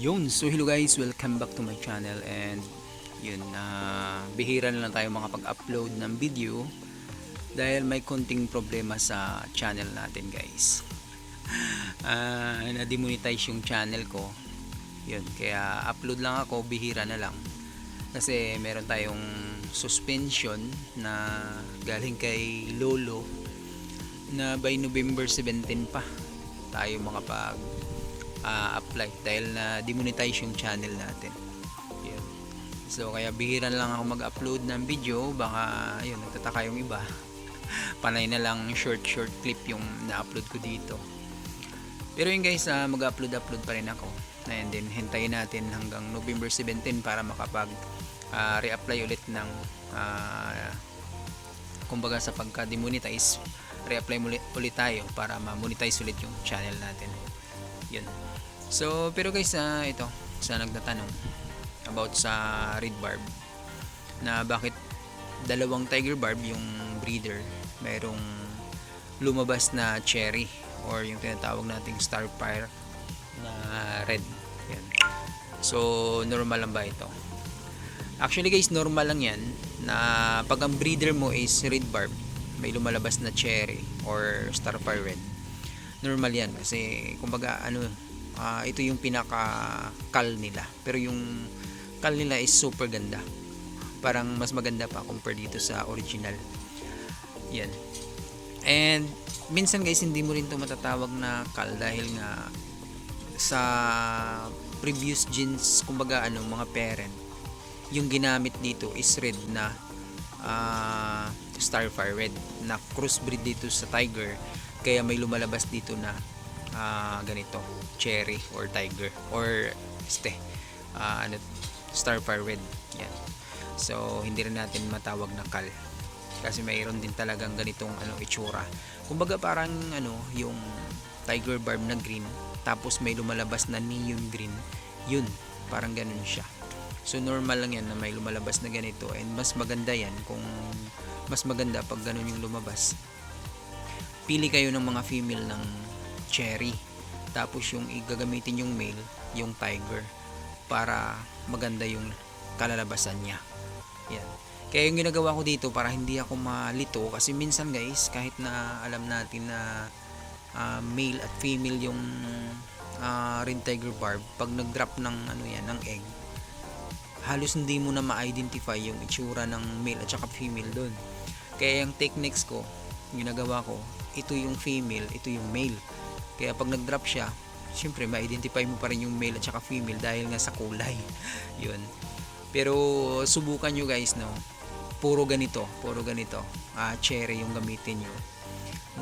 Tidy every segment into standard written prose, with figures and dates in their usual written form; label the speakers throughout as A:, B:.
A: So hello guys, welcome back to my channel. And yun, bihira na lang tayo makapag-upload ng video dahil may konting problema sa channel natin guys. Na-demonetize yung channel ko. Yun, kaya upload lang ako, bihira na lang. Kasi meron tayong suspension na galing kay Lolo na by November 17 pa tayo makapag apply dahil na demonetize yung channel natin. Yun. So kaya bihira na lang ako mag-upload ng video, baka yun nagtataka yung iba. Panay na lang short clip yung na-upload ko dito. Pero yun guys, mag-upload pa rin ako. And then hintayin natin hanggang November 17 para makapag re-apply ulit ng kumbaga sa pagka-demonetize, re-apply ulit tayo para ma-monetize ulit yung channel natin. Yun. So, pero guys, ito, sa nagtatanong about sa red barb na bakit dalawang tiger barb yung breeder, mayroong lumabas na cherry or yung tinatawag nating starfire na red. Yan. So, normal lang ba ito? Actually guys, normal lang yan na pag ang breeder mo is red barb, may lumalabas na cherry or starfire red. Normal yan kasi kumbaga ito yung pinaka kal nila, pero yung kal nila is super ganda, parang mas maganda pa compare dito sa original. Yan. And minsan guys, hindi mo rin to matatawag na kal dahil nga sa previous genes, kumbaga mga parent, yung ginamit dito is red na starfire red na crossbreed dito sa tiger, kaya may lumalabas dito na ganito, cherry or tiger or starfire red. Yan. So hindi rin natin matawag na kal kasi mayroon din talagang ganitong itsura. Kumbaga parang yung tiger barb na green tapos may lumalabas na neon green. Yun, parang ganun siya. So normal lang yan na may lumalabas na ganito, and mas maganda yan kung mas maganda pag ganun yung lumabas. Pili kayo ng mga female ng cherry, tapos yung igagamitin yung male, yung tiger, para maganda yung kalalabasan niya. Yan. Kaya yung ginagawa ko dito para hindi ako malito, kasi minsan guys, kahit na alam natin na male at female yung red tiger barb, pag nag-drop ng ng egg, halos hindi mo na ma-identify yung itsura ng male at saka female doon. Kaya yung techniques ko, ginagawa ko, ito yung female, ito yung male. Kaya pag nag-drop siya, syempre ma-identify mo pa rin yung male at saka female dahil nga sa kulay. Yun. Pero subukan nyo guys, puro ganito, cherry yung gamitin nyo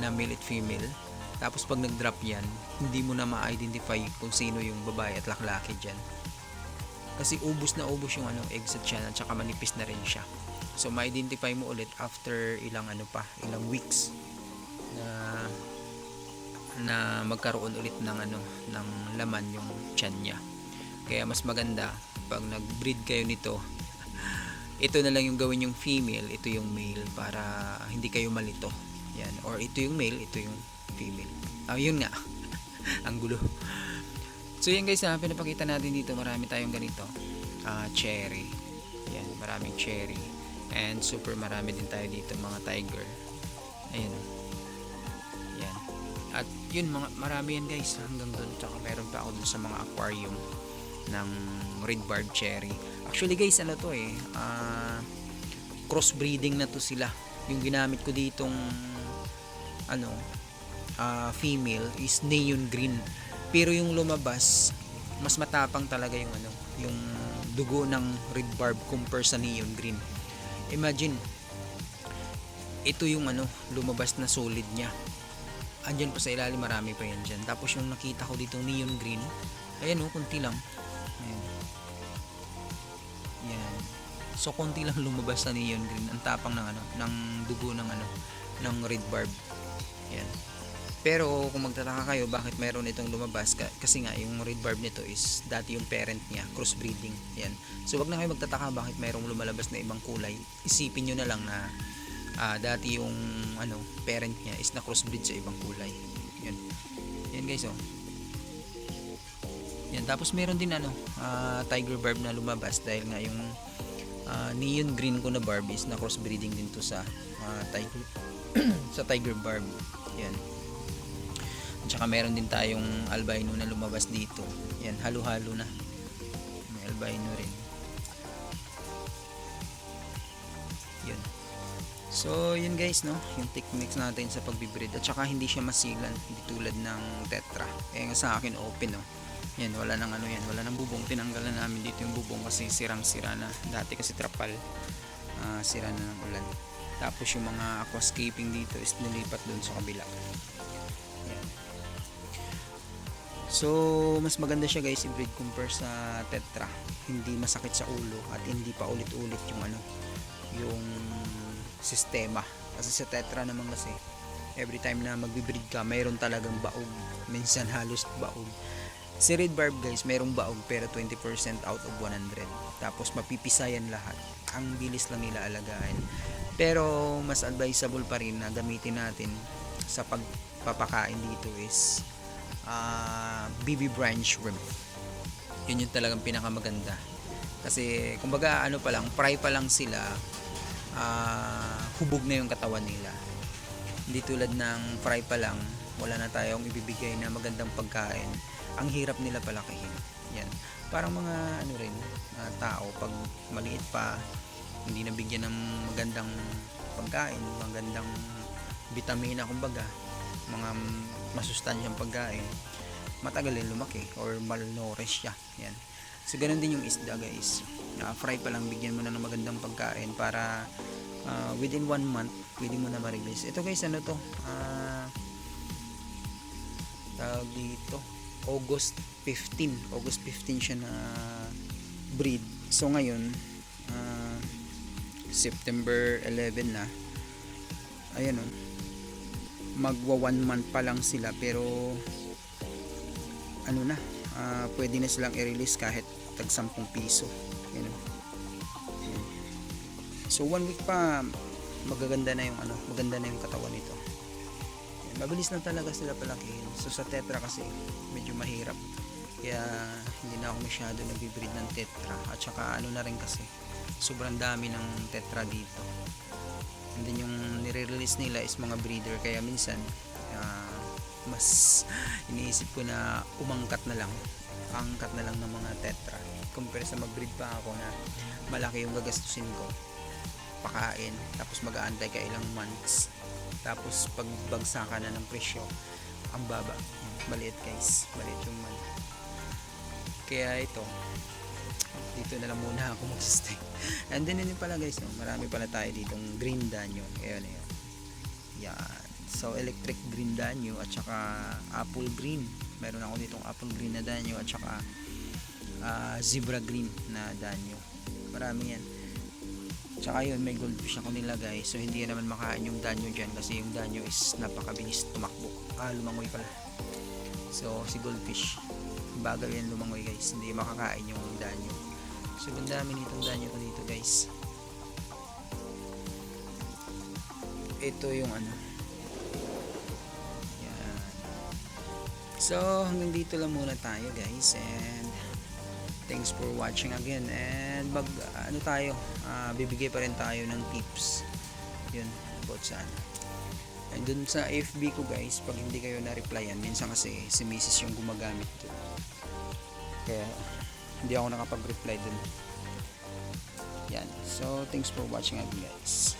A: na male at female. Tapos pag nag-drop yan, hindi mo na ma-identify kung sino yung babae at lalaki dyan. Kasi ubos na ubos yung eggs at yan, at saka manipis na rin siya. So ma-identify mo ulit after ilang weeks na magkaroon ulit ng laman yung tiyan niya. Kaya mas maganda pag nag-breed kayo nito, ito na lang yung gawin yung female, ito yung male, para hindi kayo malito. Yan, or ito yung male, ito yung female. Yun nga. Ang gulo. So yan guys, pinapakita natin dito, marami tayong ganito, cherry. Yan, maraming cherry. And super marami din tayo dito mga tiger. Ayan. Yan. At yun, marami yan guys hanggang doon. Tsaka meron pa ako dun sa mga aquarium ng red barb cherry. Actually guys, crossbreeding na to sila. Yung ginamit ko ditong female is neon green. Pero yung lumabas, mas matapang talaga yung yung dugo ng red barb compare sa neon green. Imagine, ito yung lumabas na solid niya. Andyan pa sa ilalim, marami pa yan dyan. Tapos yung nakita ko dito neon green, ayan konti lang. Ayan. Yan. So konti lang lumabas sa neon green. Ang tapang ng ng dugo ng red barb. Yan. Pero kung magtataka kayo bakit mayroon itong lumabas, kasi nga yung red barb nito is dati yung parent niya, crossbreeding. Yan. So wag na kayo magtataka bakit mayroong lumalabas na ibang kulay. Isipin nyo na lang na dati yung parent niya is na crossbreed sa ibang kulay. Yan. Yan guys, Yan, tapos meron din tiger barb na lumabas dahil nga yung neon green ko na barb is na crossbreeding din to sa tiger sa tiger barb. Yan. At saka meron din tayong albino na lumabas dito. Yan, halo-halo na. May albino rin. Yun. So, yun guys, no? Yung techniques natin sa pagbibreed. At saka hindi siya masilan, hindi tulad ng tetra. Kaya nga sa akin open, no? Yan, wala nang yan, wala nang bubong. Tinanggalan namin dito yung bubong kasi sirang-sira na. Dati kasi trapal, sira na ng ulan. Tapos yung mga aquascaping dito is nilipat doon sa kabila. Yan. So, mas maganda siya guys i-breed compare sa tetra. Hindi masakit sa ulo at hindi pa ulit-ulit yung sistema. Kasi sa tetra naman kasi every time na magbi-breed ka, mayroon talagang baog. Minsan halos baog. Si red barb guys, mayroong baog pero 20% out of 100. Tapos mapipisayan lahat. Ang bilis lang nila alagaan. Pero mas advisable pa rin na gamitin natin sa pagpapakain dito is BB brine shrimp. Yun yung talagang pinakamaganda. Kasi kumbaga pa lang, fry pa lang sila, hubog na yung katawan nila. Hindi tulad ng fry pa lang, wala na tayong ibibigay na magandang pagkain. Ang hirap nila palakihin. Yan. Parang mga tao pag maliit pa, hindi nabigyan ng magandang pagkain, magandang vitamina kumbaga, mga masustansyang pagkain, matagal din lumaki or malnourished siya. Yan. So ganun din yung isda guys. Fry pa lang, bigyan mo na ng magandang pagkain para within 1 month pwede mo na ma-release. Ito guys, tawag dito August 15 siya na breed. So ngayon September 11 na, ayan magwa 1 month pa lang sila pero pwede na silang i-release kahit tag 10 piso. Ayan. So 1 week pa maganda na yung katawan nito. Ayan, mabilis lang talaga sila palakihin. So sa tetra kasi medyo mahirap, kaya hindi na ako masyado nag-breed ng tetra. At saka na rin kasi sobrang dami ng tetra dito, and then yung nire-release nila is mga breeder, kaya minsan mas iniisip ko na angkat na lang ng mga tetra compare sa mag-breed pa ako na malaki yung gagastusin ko pakain, tapos mag-aantay ka ilang months, tapos pagbagsakan na ng presyo ang baba. Maliit guys, maliit yung money. Kaya ito, dito na lang muna ako mag-stay. And then yun pala guys, marami pala tayo ditong green danyo. Ayan. Yan. So electric green danyo at saka apple green. Meron ako ditong apple green na danyo at saka zebra green na danyo. Marami yan. Tsaka yun, may goldfish ako nilagay. So hindi naman makain yung danyo dyan kasi yung danyo is napakabilis tumakbo. Lumangoy pala. So si goldfish, bagal yan lumangoy guys. Hindi makakain yung danyo. So ganda namin itong danyo ko dito guys. Ito yung yan. So hanggang dito lang muna tayo guys, and thanks for watching again. And bibigay pa rin tayo ng tips yun about sa and dun sa FB ko guys, pag hindi kayo na-replyan, minsan kasi si Mrs. yung gumagamit dun, kaya hindi ako nakapag-reply dun. Yan. So thanks for watching again guys.